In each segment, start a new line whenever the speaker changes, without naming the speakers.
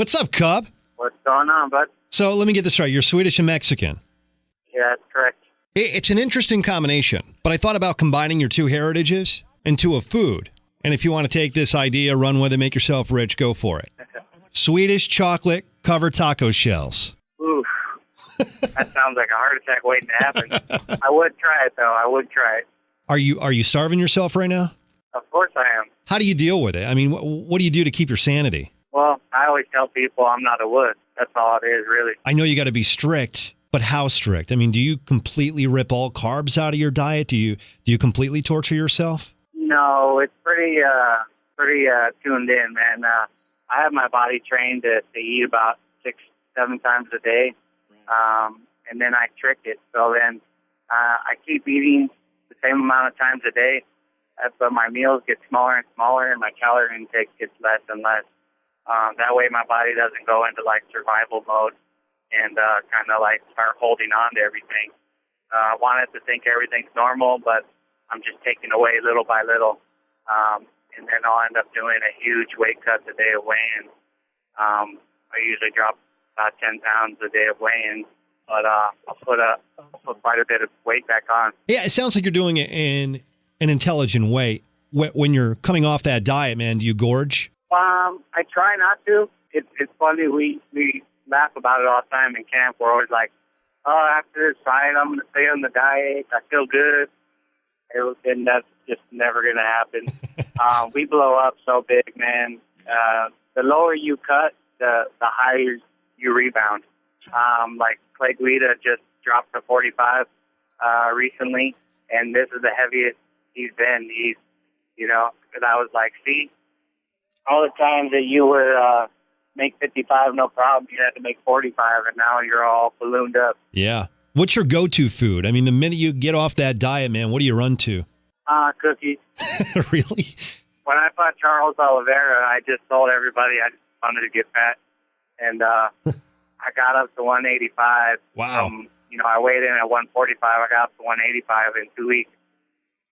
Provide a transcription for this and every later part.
What's up, Cub?
What's going on, bud?
So let me get this right. You're Swedish and Mexican.
Yeah, that's correct.
It's an interesting combination, but I thought about combining your two heritages into a food. And if you want to take this idea, run with it, make yourself rich, go for it. Swedish chocolate covered taco shells.
Oof. That sounds like a heart attack waiting to happen. I would try it, though. I would try it.
Are you starving yourself right now?
Of course I am.
How do you deal with it? I mean, what do you do to keep your sanity?
Well, I always tell people I'm not a wuss. That's all it is, really.
I know you got to be strict, but how strict? I mean, do you completely rip all carbs out of your diet? Do you completely torture yourself?
No, it's pretty tuned in, man. I have my body trained to eat about 6-7 times a day, and then I trick it. So then I keep eating the same amount of times a day, but my meals get smaller and smaller, and my calorie intake gets less and less. That way my body doesn't go into like survival mode and kind of like start holding on to everything. I want it to think everything's normal, but I'm just taking away little by little. And then I'll end up doing a huge weight cut the day of weigh-in. I usually drop about 10 pounds a day of weigh-in, but I'll put quite a bit of weight back on.
Yeah, it sounds like you're doing it in an intelligent way. When you're coming off that diet, man, do you gorge?
I try not to. It's funny. We laugh about it all the time in camp. We're always like, oh, after this fight, I'm going to stay on the diet. I feel good. And that's just never going to happen. We blow up so big, man. The lower you cut, the higher you rebound. Like Clay Guida just dropped to 45 recently, and this is the heaviest he's been. And I was like, see, all the times that you would make 55, no problem, you had to make 45, and now you're all ballooned up.
Yeah. What's your go-to food? I mean, the minute you get off that diet, man, what do you run to?
Cookies.
Really?
When I fought Charles Oliveira, I just told everybody I just wanted to get fat, and I got up to 185.
Wow.
I weighed in at 145. I got up to 185 in 2 weeks.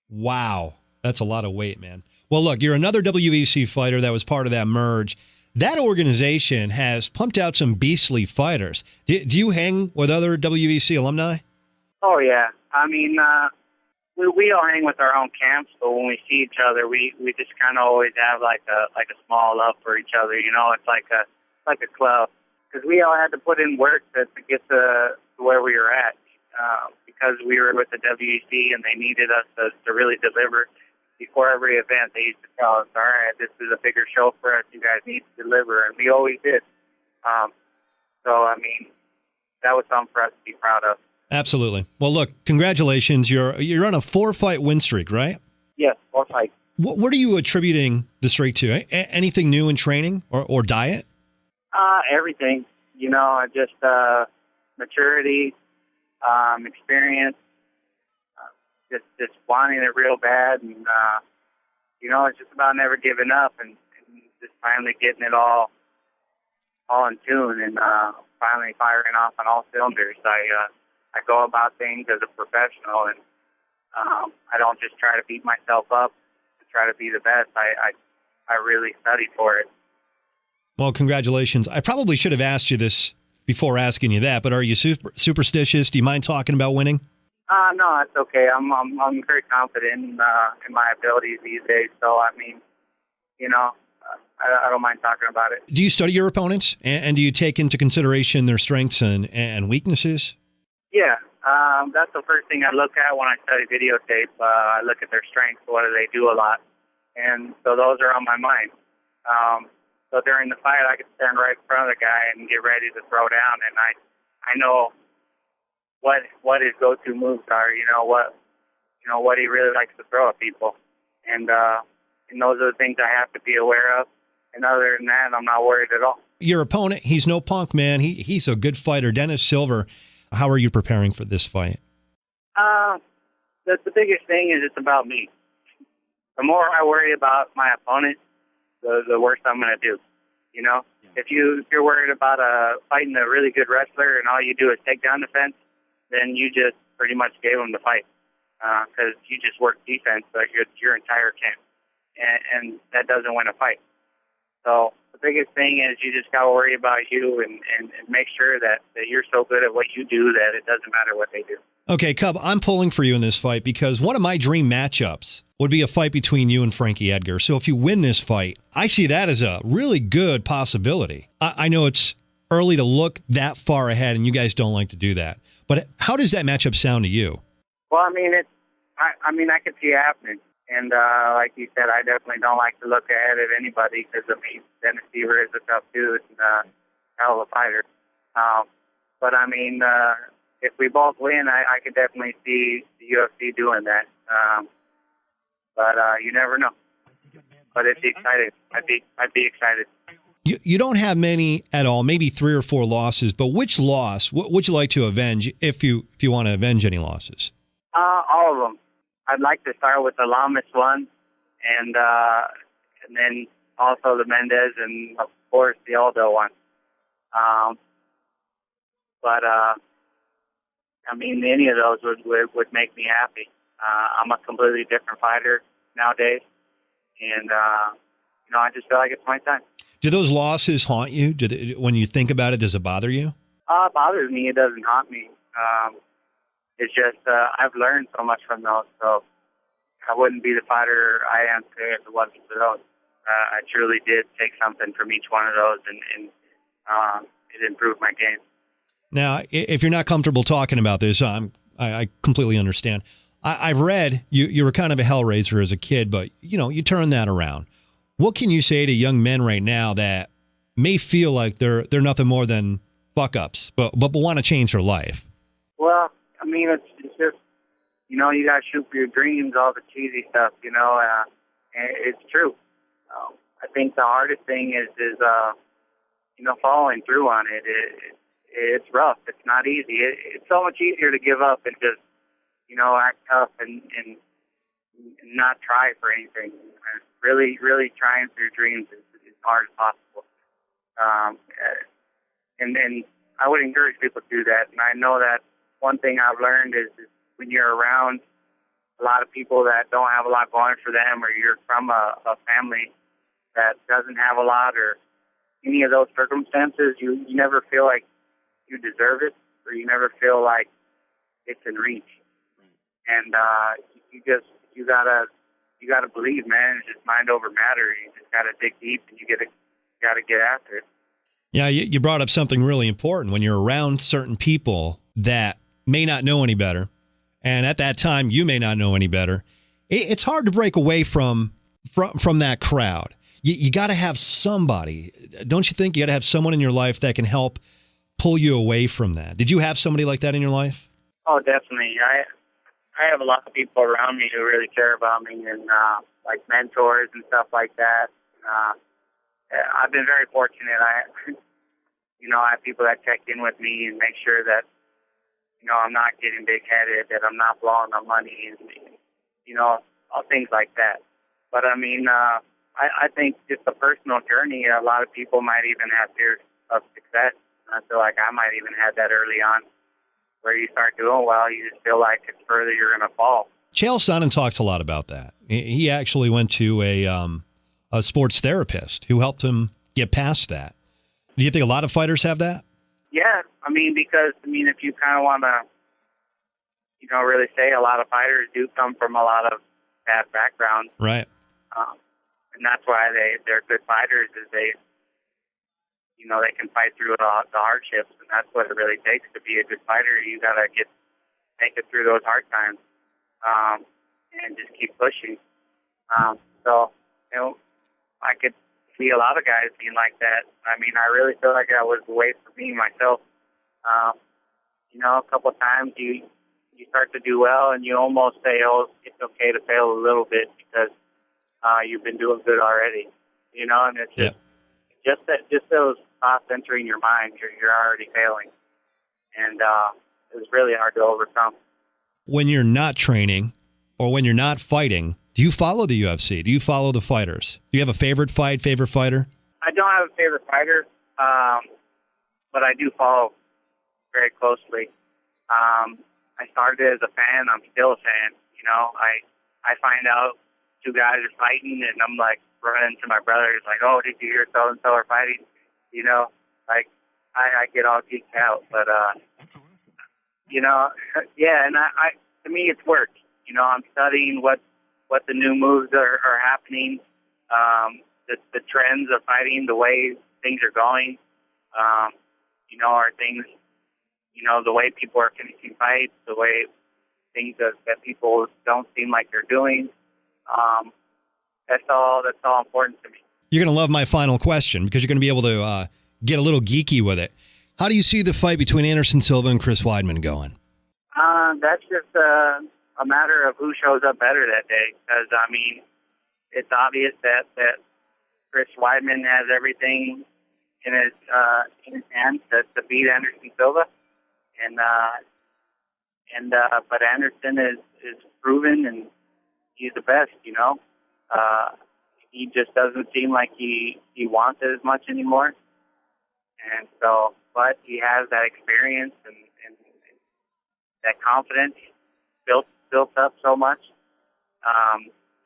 Wow. That's a lot of weight, man. Well, look, you're another WEC fighter that was part of that merge. That organization has pumped out some beastly fighters. Do you hang with other WEC alumni?
Oh, yeah. I mean, we all hang with our own camps, but when we see each other, we just kind of always have like a small love for each other. It's like a club, because we all had to put in work to get to where we were at, because we were with the WEC and they needed us to really deliver. Before every event, they used to tell us, all right, this is a bigger show for us. You guys need to deliver. And we always did. So, I mean, that was something for us to be proud of.
Absolutely. Well, look, congratulations. You're on a 4-fight win streak, right?
Yes, 4 fights.
What are you attributing the streak to? Anything new in training or diet?
Everything. Just maturity, experience. Just wanting it real bad, and it's just about never giving up, and just finally getting it all in tune, and finally firing off on all cylinders. I go about things as a professional, and I don't just try to beat myself up to try to be the best. I really study for it.
Well, congratulations. I probably should have asked you this before asking you that, but are you superstitious? Do you mind talking about winning?
No, it's okay. I'm very confident in my abilities these days. So, I mean, I don't mind talking about it.
Do you study your opponents, and do you take into consideration their strengths and weaknesses?
Yeah, that's the first thing I look at when I study videotape. I look at their strengths. What do they do a lot? And so those are on my mind. So during the fight, I can stand right in front of the guy and get ready to throw down, and I know what his go-to moves are, what he really likes to throw at people. And those are the things I have to be aware of. And other than that, I'm not worried at all.
Your opponent, he's no punk, man. He's a good fighter. Dennis Silver. How are you preparing for this fight?
The biggest thing is it's about me. The more I worry about my opponent, the worse I'm going to do. If you're worried about fighting a really good wrestler and all you do is take down defense, then you just pretty much gave him the fight, because you just work defense your entire camp, and that doesn't win a fight. So the biggest thing is you just got to worry about you and make sure that you're so good at what you do that it doesn't matter what they do.
Okay, Cub, I'm pulling for you in this fight because one of my dream matchups would be a fight between you and Frankie Edgar. So if you win this fight, I see that as a really good possibility. I know it's early to look that far ahead, and you guys don't like to do that. But how does that matchup sound to you?
Well, I mean, I could see it happening. And like you said, I definitely don't like to look ahead at anybody because, I mean, Dennis Seaver is a tough dude and hell of a fighter. But, I mean, if we both win, I could definitely see the UFC doing that. But you never know. But it's exciting. I'd be excited.
You don't have many at all, maybe 3 or 4 losses, but which loss would you like to avenge if you want to avenge any losses?
All of them. I'd like to start with the Lamas one, and then also the Mendez, and of course the Aldo one. But I mean, any of those would make me happy. I'm a completely different fighter nowadays, and I just feel like it's my time.
Do those losses haunt you? When you think about it, does it bother you?
It bothers me. It doesn't haunt me. It's just I've learned so much from those, so I wouldn't be the fighter I am today if it wasn't for those. I truly did take something from each one of those, and it improved my game.
Now, if you're not comfortable talking about this, I completely understand. I've read you were kind of a hellraiser as a kid, but you turned that around. What can you say to young men right now that may feel like they're nothing more than fuck ups, but want to change their life?
Well, I mean, it's just you got to shoot for your dreams, all the cheesy stuff. It's true. I think the hardest thing is following through on it. It's rough. It's not easy. It's so much easier to give up and just act tough and not try for anything. Really, really trying for your dreams is as hard as possible. And I would encourage people to do that. And I know that one thing I've learned is when you're around a lot of people that don't have a lot going for them, or you're from a family that doesn't have a lot, or any of those circumstances, you never feel like you deserve it, or you never feel like it's in reach. And you gotta believe, man. It's just mind over matter. You just gotta dig deep, and you gotta get after it.
Yeah, you brought up something really important. When you're around certain people that may not know any better, and at that time you may not know any better, it's hard to break away from that crowd. You got to have somebody, don't you think? You got to have someone in your life that can help pull you away from that. Did you have somebody like that in your life?
Oh, definitely. I have a lot of people around me who really care about me, and like mentors and stuff like that. I've been very fortunate. I have people that check in with me and make sure that I'm not getting big-headed, that I'm not blowing my money, and all things like that. But I mean, I think just a personal journey. A lot of people might even have fears of success. I feel like I might even have that early on, where you start doing well, you just feel like it's further you're going to fall.
Chael Sonnen talks a lot about that. He actually went to a sports therapist who helped him get past that. Do you think a lot of fighters have that?
Yeah, because if you kind of want to, really say, a lot of fighters do come from a lot of bad backgrounds.
Right.
And that's why they're good fighters, is they can fight through the hardships, and that's what it really takes to be a good fighter. You got to make it through those hard times, and just keep pushing. So, I could see a lot of guys being like that. I really feel like that was the way for me, myself. A couple of times you start to do well, and you almost say, oh, it's okay to fail a little bit because you've been doing good already. And it's just those thoughts entering your mind, you're already failing. And it was really hard to overcome.
When you're not training or when you're not fighting, do you follow the UFC? Do you follow the fighters? Do you have a favorite fighter?
I don't have a favorite fighter, but I do follow very closely. I started as a fan. I'm still a fan. I find out two guys are fighting, and I'm like running to my brother. He's like, "Oh, did you hear so and so are fighting?" You know, like I get all geeked out, but you know, yeah. And I to me, it's work. You know, I'm studying what the new moves are happening, the trends of fighting, the way things are going. You know, are things, you know, the way people are finishing fights, the way things that people don't seem like they're doing. That's all important to me.
You're going to love my final question because you're going to be able to get a little geeky with it. How do you see the fight between Anderson Silva and Chris Weidman going?
That's just a matter of who shows up better that day. Because, I mean, it's obvious that Chris Weidman has everything in his hands to beat Anderson Silva. But Anderson is proven, and he's the best, you know. He just doesn't seem like he wants it as much anymore. And so, but he has that experience and that confidence built up so much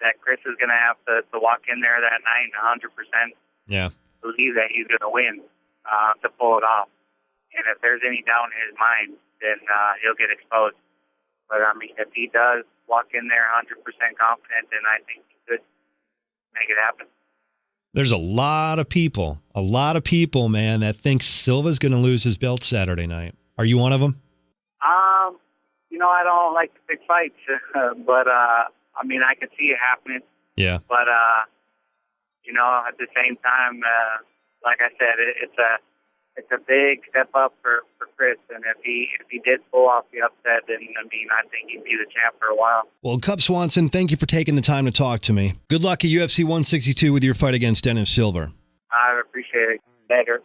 that Chris is going to have to walk in there that night and 100% believe that he's going to win to pull it off. And if there's any doubt in his mind, then he'll get exposed. But, I mean, if he does walk in there 100% confident, then I think he could make it happen.
There's a lot of people, man, that think Silva's going to lose his belt Saturday night. Are you one of them?
You know, I don't like to pick fights, but, I mean, I can see it happening.
Yeah.
But, you know, at the same time, like I said, it's a big step up for Chris, and if he did pull off the upset, then I mean I think he'd be the champ for a while.
Well, Cub Swanson, thank you for taking the time to talk to me. Good luck at UFC 162 with your fight against Dennis Silver.
I appreciate it. Later.